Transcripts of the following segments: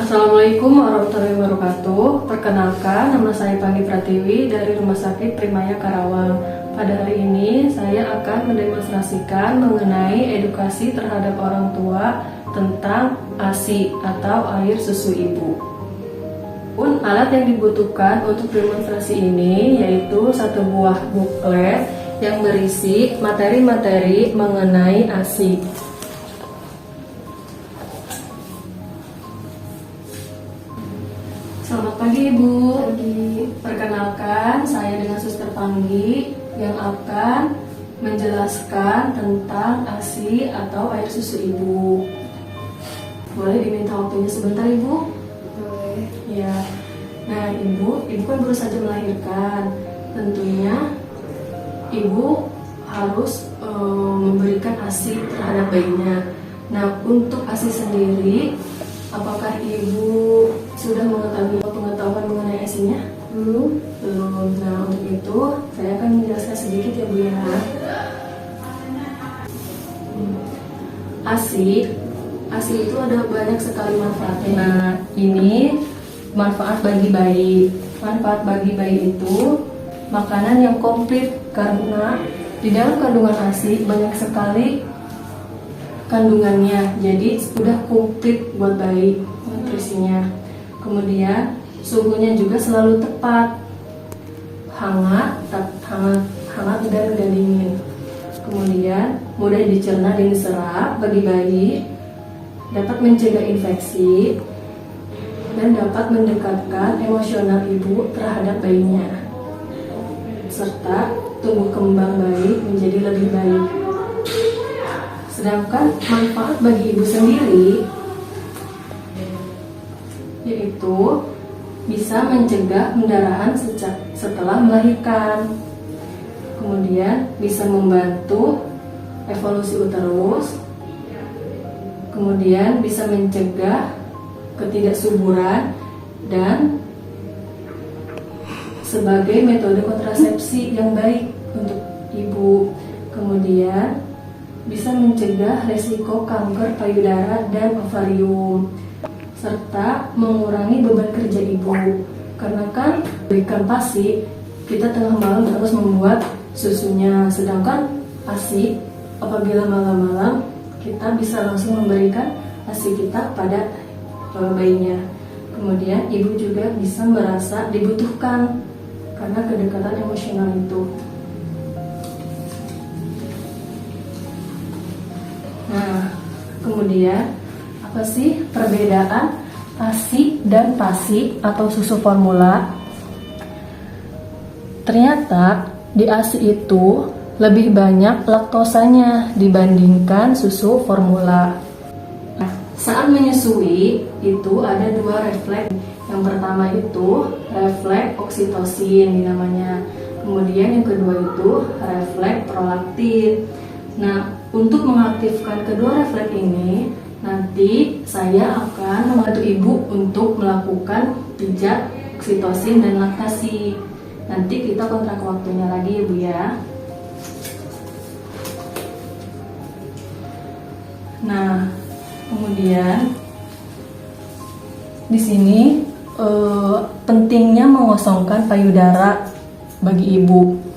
Assalamualaikum warahmatullahi wabarakatuh. Perkenalkan, nama saya Pandi Pratiwi dari Rumah Sakit Primaya Karawang. Pada hari ini saya akan mendemonstrasikan mengenai edukasi terhadap orang tua tentang ASI atau air susu ibu. Alat yang dibutuhkan untuk demonstrasi ini yaitu satu buah buklet yang berisi materi-materi mengenai ASI. Selamat pagi Ibu. Perkenalkan, saya dengan Suster Panggi yang akan menjelaskan tentang ASI atau air susu ibu. Boleh diminta waktunya sebentar Ibu? Boleh. Ya. Nah Ibu kan baru saja melahirkan. Tentunya Ibu harus memberikan ASI terhadap bayinya. Nah untuk ASI sendiri, apakah Ibu sudah mengetahui pengetahuan mengenai ASI-nya? Belum. Nah, untuk itu saya akan menjelaskan sedikit ya Bu ya. ASI itu ada banyak sekali manfaatnya. Nah, ini manfaat bagi bayi. Manfaat bagi bayi itu makanan yang komplit, karena di dalam kandungan ASI banyak sekali kandungannya, jadi sudah komplit buat bayi nutrisinya. Kemudian suhunya juga selalu tepat, hangat dan gak dingin. Kemudian mudah dicerna dan diserap bagi bayi, dapat mencegah infeksi dan dapat mendekatkan emosional ibu terhadap bayinya, serta tumbuh kembang bayi menjadi lebih baik. Sedangkan manfaat bagi ibu sendiri yaitu bisa mencegah pendarahan setelah melahirkan. Kemudian bisa membantu evolusi uterus. Kemudian bisa mencegah ketidaksuburan dan sebagai metode kontrasepsi yang baik untuk ibu. Kemudian bisa mencegah resiko kanker payudara dan ovarium, serta mengurangi beban kerja ibu. Karena kan berikan PASI, kita tengah malam harus membuat susunya, sedangkan ASI apabila malam-malam kita bisa langsung memberikan ASI kita pada bayinya. Kemudian ibu juga bisa merasa dibutuhkan karena kedekatan emosional itu. Nah, kemudian apa sih perbedaan ASI dan PASI atau susu formula? Ternyata di ASI itu lebih banyak laktosanya dibandingkan susu formula. Nah, saat menyusui itu ada dua refleks. Yang pertama itu refleks oksitosin namanya. Kemudian yang kedua itu refleks prolaktin. Nah, untuk mengaktifkan kedua refleks ini, nanti saya akan membantu ibu untuk melakukan pijat oksitosin dan laktasi. Nanti kita kontrak waktunya lagi ibu ya. Nah, kemudian di sini pentingnya mengosongkan payudara bagi ibu.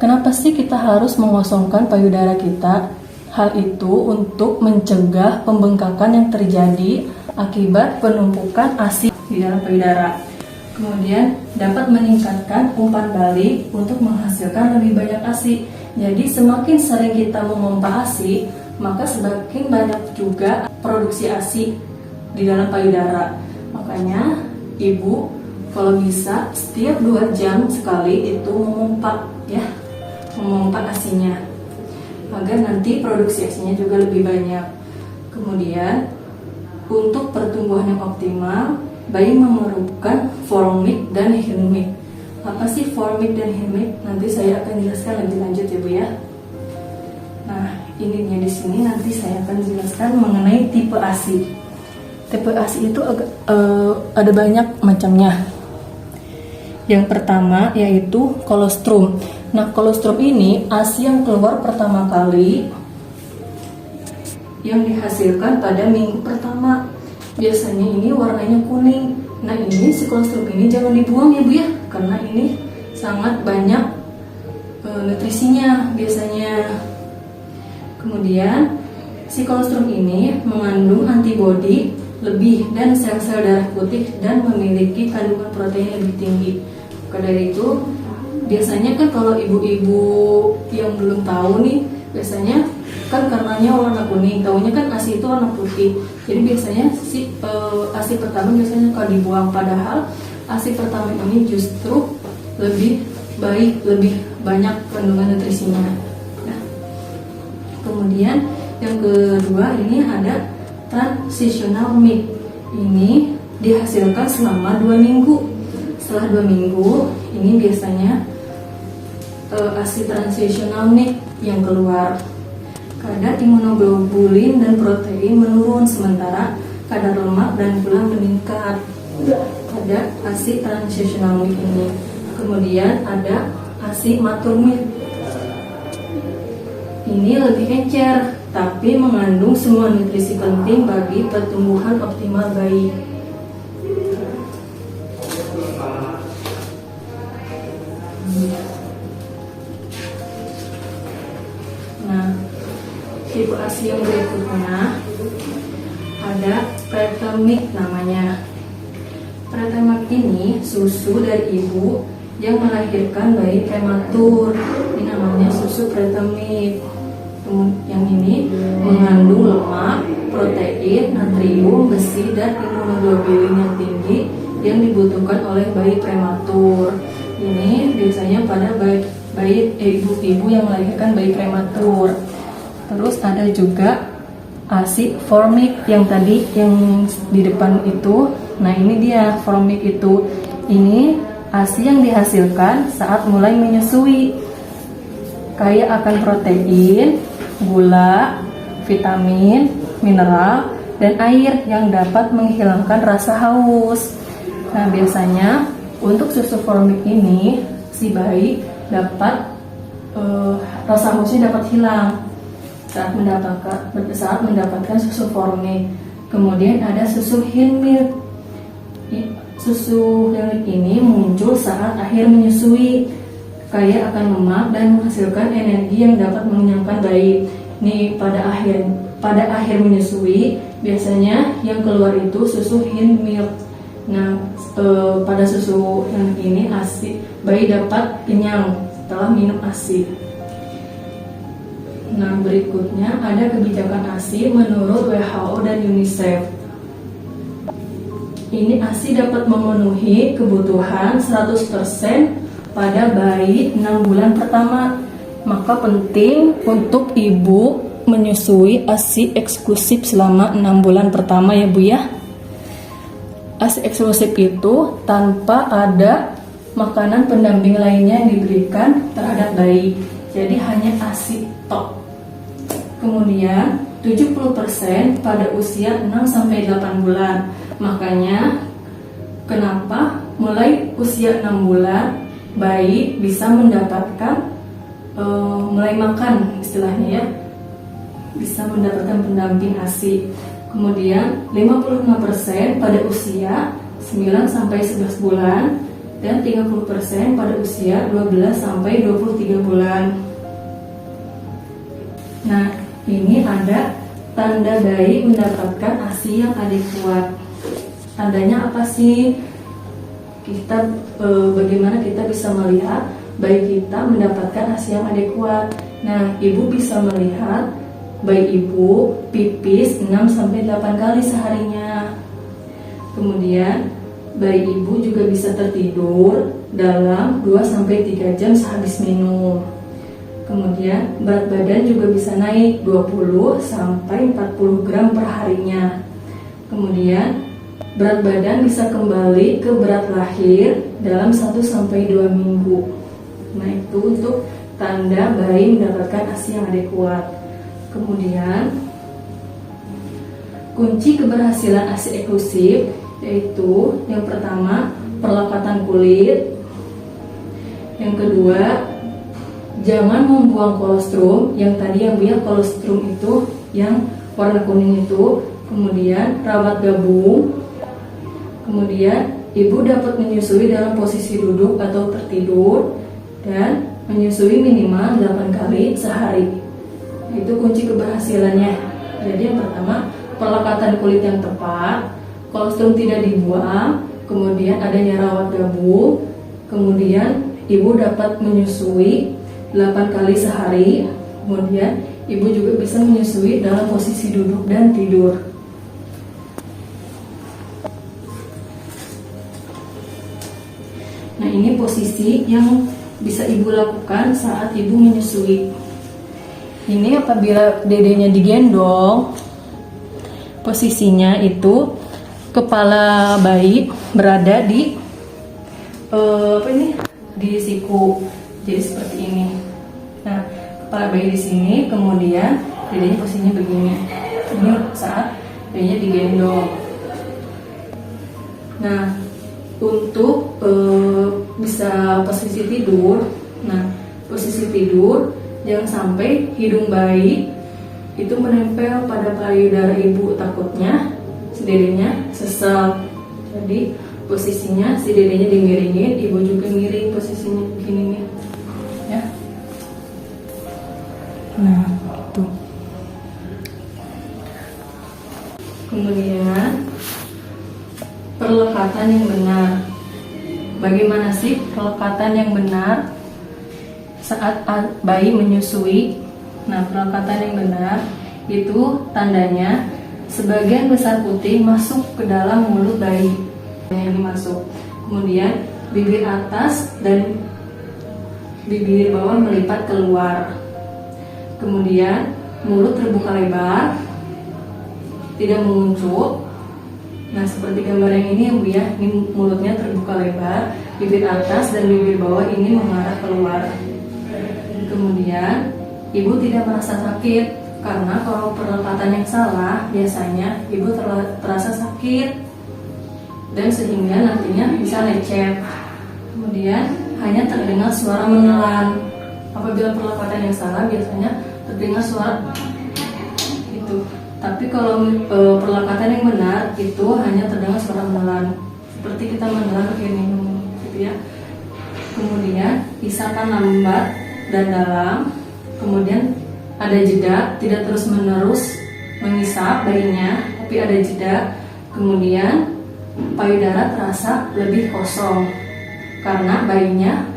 Kenapa sih kita harus mengosongkan payudara kita? Hal itu untuk mencegah pembengkakan yang terjadi akibat penumpukan ASI di dalam payudara. Kemudian dapat meningkatkan umpan balik untuk menghasilkan lebih banyak ASI. Jadi semakin sering kita memompa ASI, maka semakin banyak juga produksi ASI di dalam payudara. Makanya ibu kalau bisa setiap 2 jam sekali itu memompa ya, memompa ASI-nya, agar nanti produksi ASI-nya juga lebih banyak. Kemudian untuk pertumbuhan yang optimal, bayi memerlukan formik dan hemik. Apa sih formik dan hemik? Nanti saya akan jelaskan lebih lanjut ya Bu ya. Nah, ininya di sini nanti saya akan jelaskan mengenai tipe ASI. Tipe ASI itu ada banyak macamnya. Yang pertama yaitu kolostrum. Nah, kolostrum ini ASI yang keluar pertama kali yang dihasilkan pada minggu pertama. biasanya ini warnanya kuning. Nah ini si kolostrum ini jangan dibuang ya Bu ya, karena ini sangat banyak nutrisinya biasanya. Kemudian si kolostrum ini mengandung antibodi lebih dan sel-sel darah putih dan memiliki kandungan protein lebih tinggi. Maka dari itu biasanya kan kalau ibu-ibu yang belum tahu nih, biasanya kan karenanya warna kuning, taunya kan ASI itu warna putih. Jadi biasanya si ASI pertama biasanya kalau dibuang, padahal ASI pertama ini justru lebih baik, lebih banyak kandungan nutrisinya. Nah, kemudian yang kedua ini ada transitional milk. Ini dihasilkan selama 2 minggu. Setelah 2 minggu ini biasanya ASI transitional milk yang keluar. Kadar imunoglobulin dan protein menurun, sementara kadar lemak dan gula meningkat pada ASI transitional milk ini. Kemudian ada ASI mature milk. Ini lebih encer, tapi mengandung semua nutrisi penting bagi pertumbuhan optimal bayi. Nah, tipe ASI yang berikutnya ada preterm milk namanya. Preterm milk ini susu dari ibu yang melahirkan bayi prematur. Ini namanya susu preterm milk. Yang ini mengandung lemak, protein, natrium, besi, dan imunoglobulin yang tinggi yang dibutuhkan oleh bayi prematur. Ini biasanya pada ibu-ibu yang melahirkan bayi prematur. Terus ada juga ASI formic yang tadi yang di depan itu. Nah ini dia formic itu. Ini ASI yang dihasilkan saat mulai menyusui, kaya akan protein, gula, vitamin, mineral, dan air yang dapat menghilangkan rasa haus. Nah biasanya untuk susu formik ini si bayi dapat rasa hausnya dapat hilang saat mendapatkan susu formik. Kemudian ada susu Hind milk. Susu Hind ini muncul saat akhir menyusui, kaya akan lemak dan menghasilkan energi yang dapat mengenyangkan bayi. Nih pada akhir menyusui biasanya yang keluar itu susu Hind milk. Nah pada susu yang ini ASI bayi dapat kenyang setelah minum ASI. Nah berikutnya ada kebijakan ASI menurut WHO dan UNICEF. Ini ASI dapat memenuhi kebutuhan 100% pada bayi 6 bulan pertama. Maka penting untuk ibu menyusui ASI eksklusif selama 6 bulan pertama ya Bu ya. ASI eksklusif itu tanpa ada makanan pendamping lainnya yang diberikan terhadap bayi. Jadi hanya ASI tok. Kemudian 70% pada usia 6-8 bulan. Makanya kenapa mulai usia 6 bulan bayi bisa mendapatkan mulai makan istilahnya ya, bisa mendapatkan pendamping ASI. Kemudian 55% pada usia 9-11 bulan dan 30% pada usia 12-23 bulan. Nah ini ada tanda bayi mendapatkan ASI yang adekuat. Tandanya apa sih? Bagaimana kita bisa melihat bayi kita mendapatkan ASI yang adekuat? Nah, ibu bisa melihat bayi ibu pipis 6-8 kali seharinya. Kemudian bayi ibu juga bisa tertidur dalam 2-3 jam sehabis minum. Kemudian berat badan juga bisa naik 20-40 gram per harinya. Kemudian berat badan bisa kembali ke berat lahir dalam 1-2 minggu. Nah itu untuk tanda bayi mendapatkan ASI yang adekuat. Kemudian kunci keberhasilan ASI eksklusif yaitu yang pertama perlapatan kulit, yang kedua jangan membuang kolostrum. Yang tadi yang bilang kolostrum itu yang warna kuning itu, kemudian rawat gabung, kemudian ibu dapat menyusui dalam posisi duduk atau tertidur, dan menyusui minimal 8 kali sehari. Itu kunci keberhasilannya. Jadi yang pertama, pelekatan kulit yang tepat, kolostrum tidak dibuang, kemudian adanya rawat gabung, kemudian ibu dapat menyusui 8 kali sehari, kemudian ibu juga bisa menyusui dalam posisi duduk dan tidur. Nah, ini posisi yang bisa ibu lakukan saat ibu menyusui. Ini apabila dedenya digendong, posisinya itu kepala bayi berada di di siku, jadi seperti ini. Nah, kepala bayi di sini, kemudian dedenya posisinya begini. Ini saat dedenya digendong. Nah, untuk bisa posisi tidur, jangan sampai hidung bayi itu menempel pada payudara ibu, takutnya si dedenya sesel. Jadi posisinya si dedenya dimiringin, ibu juga miring posisinya begini nih, ya. Nah, gitu. Kemudian perlekatan yang benar. Bagaimana sih perlekatan yang benar saat bayi menyusui? Nah, perlekatan yang benar itu tandanya sebagian besar putih masuk ke dalam mulut bayi. Ini masuk. Kemudian bibir atas dan bibir bawah melipat keluar. Kemudian mulut terbuka lebar, tidak menguncup. Nah, seperti gambar yang ini ya Bu ya, ini mulutnya terbuka lebar, bibir atas dan bibir bawah ini mengarah keluar. Kemudian ibu tidak merasa sakit, karena kalau perlekatan yang salah biasanya ibu terasa sakit dan sehingga nantinya bisa lecet. Kemudian hanya terdengar suara menelan. Apabila perlekatan yang salah biasanya terdengar suara itu. Tapi kalau perlekatan yang benar itu hanya terdengar suara menelan, seperti kita menelan air minum, gitu ya. Kemudian isapan lambat dan dalam, kemudian ada jeda, tidak terus menerus mengisap bayinya, tapi ada jeda. Kemudian payudara terasa lebih kosong karena bayinya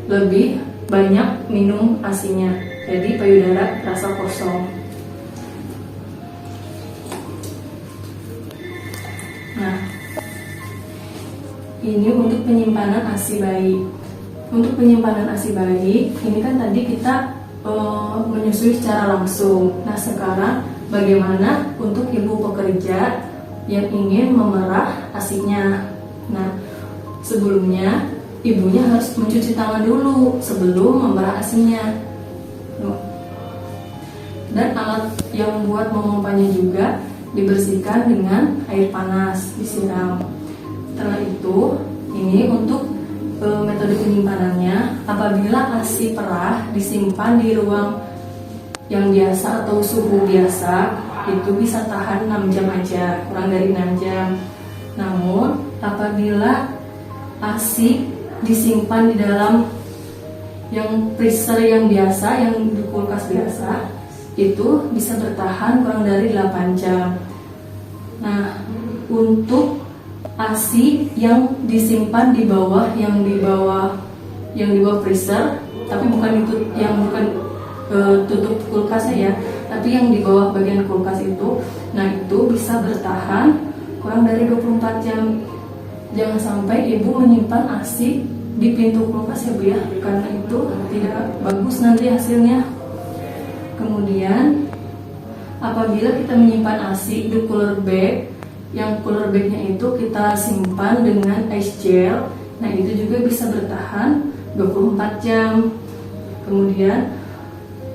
lebih banyak minum ASI-nya, jadi payudara terasa kosong. Nah, ini untuk penyimpanan ASI bayi. Untuk penyimpanan ASI bayi, ini kan tadi kita menyusui secara langsung. Nah, sekarang bagaimana untuk ibu pekerja yang ingin memerah ASI-nya? Nah, sebelumnya ibunya harus mencuci tangan dulu sebelum memerah ASI-nya. Dan alat yang buat memompanya juga dibersihkan dengan air panas, disiram. Setelah itu, ini untuk metode penyimpanannya, apabila ASI perah disimpan di ruang yang biasa atau suhu biasa, itu bisa tahan 6 jam aja, kurang dari 6 jam. Namun, apabila ASI disimpan di dalam yang freezer yang biasa, yang di kulkas biasa, itu bisa bertahan kurang dari 8 jam. Nah, untuk ASI yang disimpan di bawah freezer, tapi bukan itu yang bukan tutup kulkasnya ya, tapi yang di bawah bagian kulkas itu, nah itu bisa bertahan kurang dari 24 jam. Jangan sampai ibu menyimpan ASI di pintu kulkas ya Bu ya, karena itu tidak bagus nanti hasilnya. Kemudian apabila kita menyimpan ASI di cooler bag, yang cooler bagnya itu kita simpan dengan ice gel, nah itu juga bisa bertahan 24 jam. Kemudian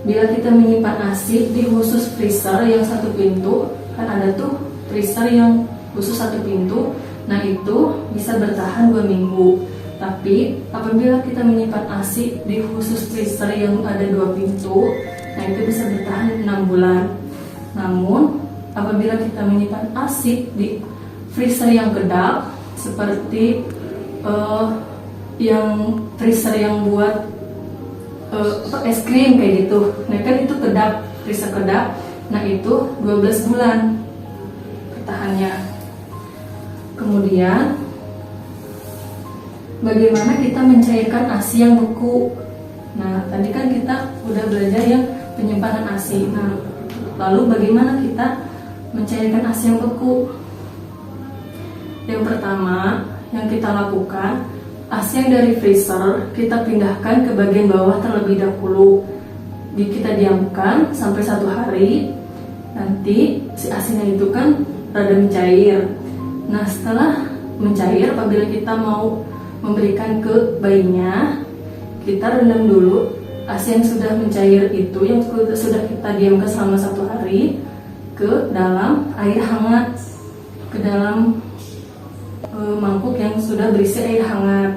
bila kita menyimpan ASI di khusus freezer yang satu pintu, kan ada tuh freezer yang khusus satu pintu, nah itu bisa bertahan 2 minggu. Tapi apabila kita menyimpan ASI di khusus freezer yang ada 2 pintu, nah itu bisa bertahan 6 bulan. Namun apabila kita menyimpan ASI di freezer yang kedap, seperti yang freezer yang buat es krim kayak gitu. Nah kan itu kedap, freezer kedap. Nah itu 12 bulan bertahannya. Kemudian bagaimana kita mencairkan ASI yang beku? Nah tadi kan kita udah belajar yang penyimpanan ASI. Nah lalu bagaimana kita mencairkan ASI yang beku? Yang pertama yang kita lakukan, ASI yang dari freezer kita pindahkan ke bagian bawah terlebih dahulu. Kita diamkan sampai 1 hari. Nanti si ASINya itu kan rada mencair. Nah setelah mencair, apabila kita mau memberikan ke bayinya, kita rendam dulu ASI yang sudah mencair itu, yang sudah kita diamkan selama 1 hari, ke dalam air hangat, ke dalam mangkuk yang sudah berisi air hangat.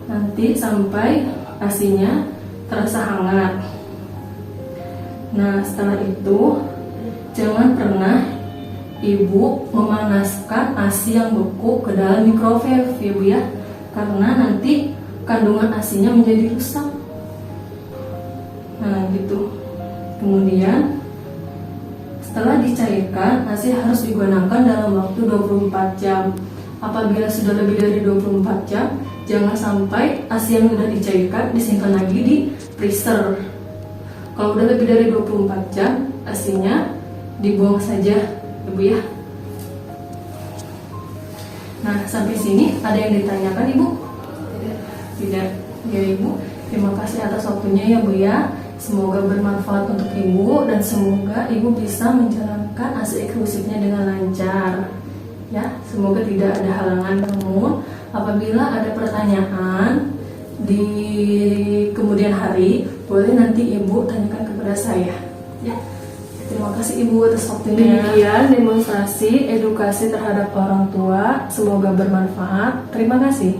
Nanti sampai ASINya terasa hangat. Nah setelah itu jangan pernah ibu memanaskan ASI yang beku ke dalam microwave ya bu ya, karena nanti kandungan ASINya menjadi rusak. Nah gitu. Kemudian setelah dicairkan, ASI harus digunakan dalam waktu 24 jam. Apabila sudah lebih dari 24 jam, jangan sampai ASI yang sudah dicairkan disimpan lagi di freezer. Kalau udah lebih dari 24 jam, ASINya dibuang saja, Ibu ya. Nah, sampai sini ada yang ditanyakan Ibu? Tidak. Ya Ibu, terima kasih atas waktunya ya Bu ya. Semoga bermanfaat untuk Ibu dan semoga Ibu bisa menjalankan ASI eksklusifnya dengan lancar. Ya, semoga tidak ada halangan. Namun apabila ada pertanyaan di kemudian hari, boleh nanti Ibu tanyakan kepada saya. Ya, terima kasih Ibu atas waktunya. Demikian demonstrasi edukasi terhadap orang tua. Semoga bermanfaat. Terima kasih.